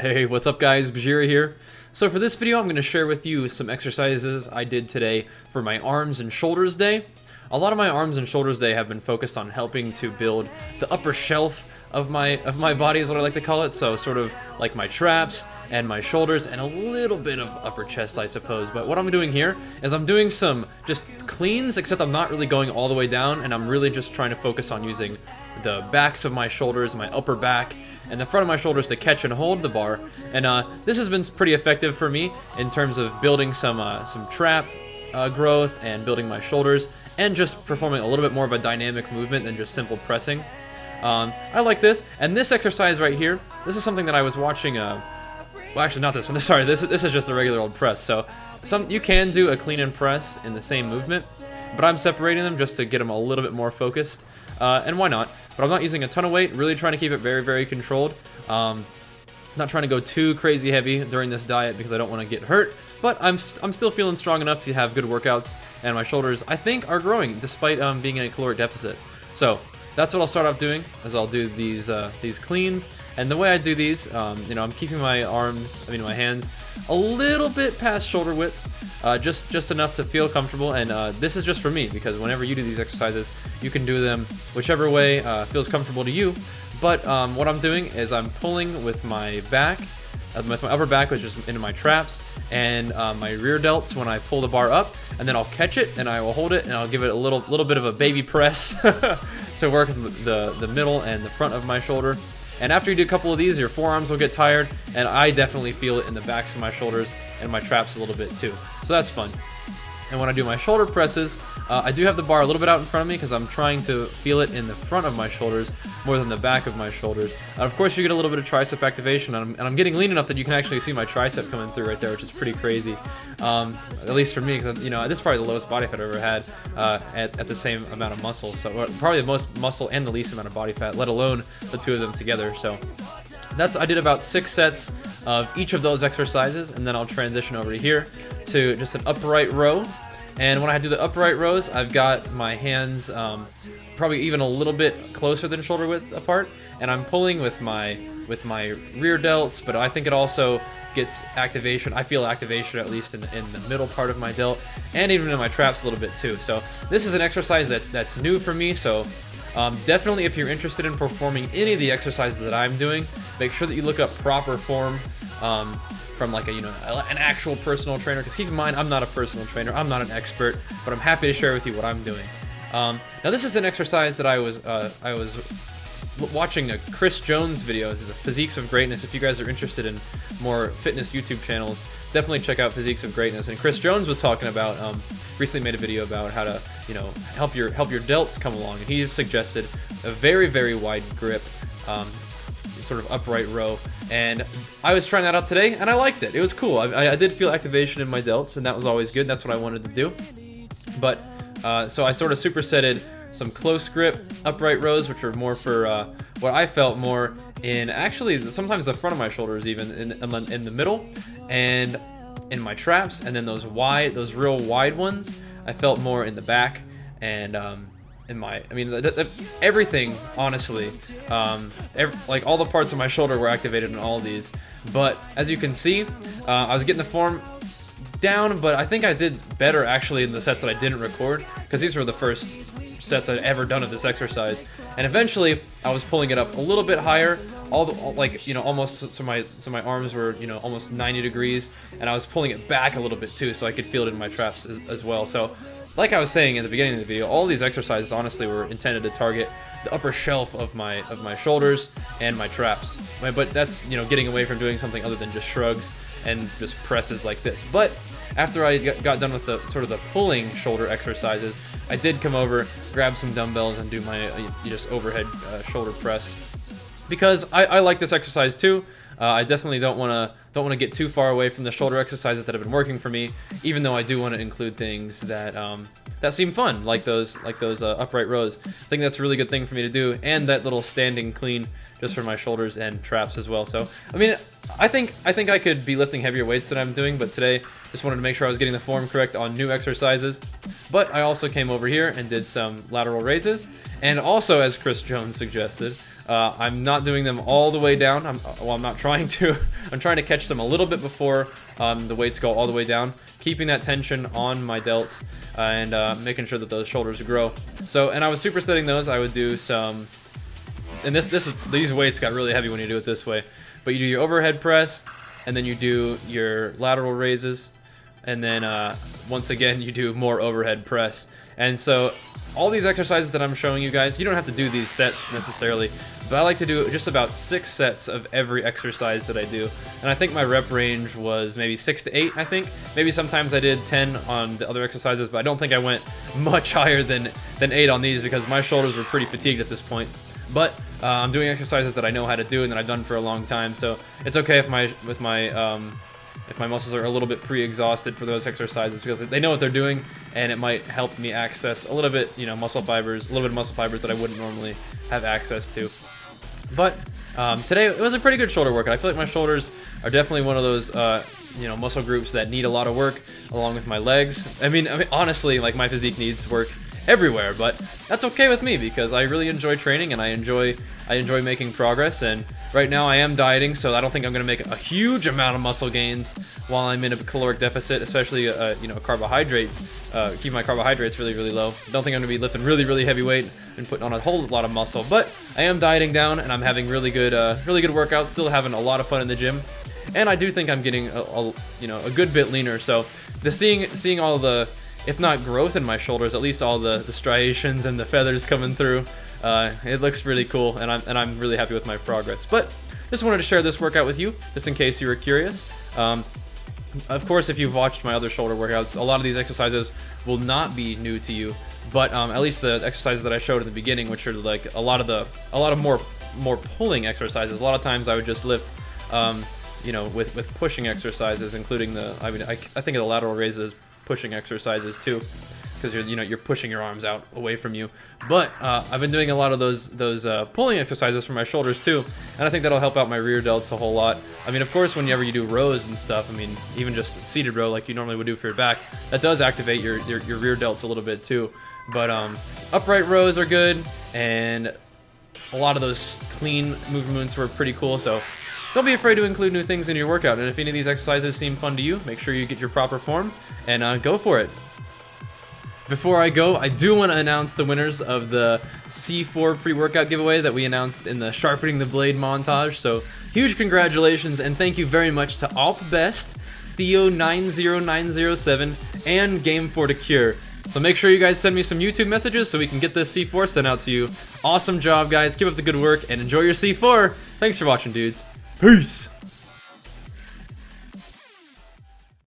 Hey, what's up guys, Bajheera here. So for this video I'm going to share with you some exercises I did today for my arms and shoulders day. A lot of my arms and shoulders day have been focused on helping to build the upper shelf of my body is what I like to call it. So sort of like my traps and my shoulders and a little bit of upper chest I suppose. But what I'm doing here is I'm doing some just cleans, except I'm not really going all the way down, and I'm really just trying to focus on using the backs of my shoulders, my upper back, and the front of my shoulders to catch and hold the bar. And this has been pretty effective for me in terms of building some trap growth and building my shoulders and just performing a little bit more of a dynamic movement than just simple pressing. I like this, and this exercise right here, this is something that I was watching, well actually not this one, sorry, this is just a regular old press. So you can do a clean and press in the same movement, but I'm separating them just to get them a little bit more focused, and why not? But I'm not using a ton of weight, really trying to keep it very, very controlled. Not trying to go too crazy heavy during this diet because I don't want to get hurt, but I'm still feeling strong enough to have good workouts, and my shoulders, I think, are growing despite being in a caloric deficit. So that's what I'll start off doing, is I'll do these cleans. And the way I do these, I'm keeping my my hands a little bit past shoulder width, just enough to feel comfortable. And this is just for me, because whenever you do these exercises, you can do them whichever way feels comfortable to you. But what I'm doing is I'm pulling with my back, with my upper back, which is into my traps, and my rear delts when I pull the bar up, and then I'll catch it and I will hold it and I'll give it a little bit of a baby press to work the middle and the front of my shoulder. And after you do a couple of these, your forearms will get tired, and I definitely feel it in the backs of my shoulders and my traps a little bit too. So that's fun. And when I do my shoulder presses, I do have the bar a little bit out in front of me because I'm trying to feel it in the front of my shoulders more than the back of my shoulders. And of course you get a little bit of tricep activation, and I'm getting lean enough that you can actually see my tricep coming through right there, which is pretty crazy. At least for me, because this is probably the lowest body fat I've ever had at the same amount of muscle. So probably the most muscle and the least amount of body fat, let alone the two of them together. So I did about 6 sets of each of those exercises, and then I'll transition over to here to just an upright row. And when I do the upright rows, I've got my hands probably even a little bit closer than shoulder width apart, and I'm pulling with my rear delts, but I think it also gets activation. I feel activation at least in the middle part of my delt, and even in my traps a little bit too. So this is an exercise that's new for me, so definitely if you're interested in performing any of the exercises that I'm doing, make sure that you look up proper form from like an actual personal trainer, because keep in mind, I'm not a personal trainer, I'm not an expert, but I'm happy to share with you what I'm doing. Now this is an exercise that I was watching a Chris Jones video. This is a Physiques of Greatness. If you guys are interested in more fitness YouTube channels, definitely check out Physiques of Greatness. And Chris Jones was talking about, recently made a video about how to, help your delts come along, and he suggested a very, very wide grip, sort of upright row, and I was trying that out today, and I liked it. It was cool. I did feel activation in my delts, and that was always good. That's what I wanted to do. But so I sort of supersetted some close grip upright rows, which are more for what I felt more in actually sometimes the front of my shoulders, even in the middle and in my traps, and then those real wide ones I felt more in the back and in my, everything, honestly, like all the parts of my shoulder were activated in all of these. But as you can see, I was getting the form down, but I think I did better actually in the sets that I didn't record, because these were the first sets I'd ever done of this exercise. And eventually I was pulling it up a little bit higher, almost so my arms were almost 90 degrees, and I was pulling it back a little bit too, so I could feel it in my traps as well. So like I was saying in the beginning of the video, all these exercises honestly were intended to target the upper shelf of my shoulders and my traps. But that's getting away from doing something other than just shrugs and just presses like this. But after I got done with the sort of the pulling shoulder exercises, I did come over, grab some dumbbells, and do my just overhead shoulder press, because I like this exercise too. I definitely don't want to get too far away from the shoulder exercises that have been working for me, even though I do want to include things that seem fun, like those upright rows. I think that's a really good thing for me to do, and that little standing clean just for my shoulders and traps as well. So I think I could be lifting heavier weights than I'm doing, but today just wanted to make sure I was getting the form correct on new exercises. But I also came over here and did some lateral raises, and also, as Chris Jones suggested, I'm not doing them all the way down. I'm not trying to. I'm trying to catch them a little bit before the weights go all the way down, keeping that tension on my delts and making sure that those shoulders grow. So, and I was supersetting those. I would do some, and these weights got really heavy when you do it this way. But you do your overhead press, and then you do your lateral raises, and then once again you do more overhead press. And so all these exercises that I'm showing you guys, you don't have to do these sets necessarily, but I like to do just about 6 sets of every exercise that I do. And I think my rep range was maybe 6 to 8, I think. Maybe sometimes I did 10 on the other exercises, but I don't think I went much higher than 8 on these because my shoulders were pretty fatigued at this point. But I'm doing exercises that I know how to do and that I've done for a long time, so it's okay if my muscles are a little bit pre-exhausted for those exercises because they know what they're doing, and it might help me access a little bit, a little bit of muscle fibers that I wouldn't normally have access to. But today it was a pretty good shoulder workout. I feel like my shoulders are definitely one of those muscle groups that need a lot of work, along with my legs. I mean honestly, like, my physique needs work everywhere, but that's okay with me because I really enjoy training and I enjoy making progress. And right now I am dieting, so I don't think I'm going to make a huge amount of muscle gains while I'm in a caloric deficit, especially carbohydrate. Keep my carbohydrates really low. Don't think I'm going to be lifting really heavy weight and putting on a whole lot of muscle, but I am dieting down and I'm having really good workouts, still having a lot of fun in the gym, and I do think I'm getting a good bit leaner. So seeing all the, if not growth in my shoulders, at least all the striations and the feathers coming through, it looks really cool, and I'm really happy with my progress. But just wanted to share this workout with you, just in case you were curious. Of course, if you've watched my other shoulder workouts, a lot of these exercises will not be new to you, but at least the exercises that I showed at the beginning, which are like a lot of more pulling exercises. A lot of times I would just lift, with pushing exercises, including I think of the lateral raises pushing exercises too, because you're pushing your arms out away from you. But I've been doing a lot of those pulling exercises for my shoulders too, and I think that'll help out my rear delts a whole lot. I mean, of course, whenever you do rows and stuff, I mean, even just seated row like you normally would do for your back, that does activate your rear delts a little bit too. But upright rows are good, and a lot of those clean movements were pretty cool. So don't be afraid to include new things in your workout, and if any of these exercises seem fun to you, make sure you get your proper form and go for it. Before I go, I do want to announce the winners of the C4 pre-workout giveaway that we announced in the Sharpening the Blade montage. So huge congratulations, and thank you very much to Awpbest, Theo90907, and Game4 to Cure. So make sure you guys send me some YouTube messages so we can get this C4 sent out to you. Awesome job, guys. Keep up the good work and enjoy your C4. Thanks for watching, dudes. Peace!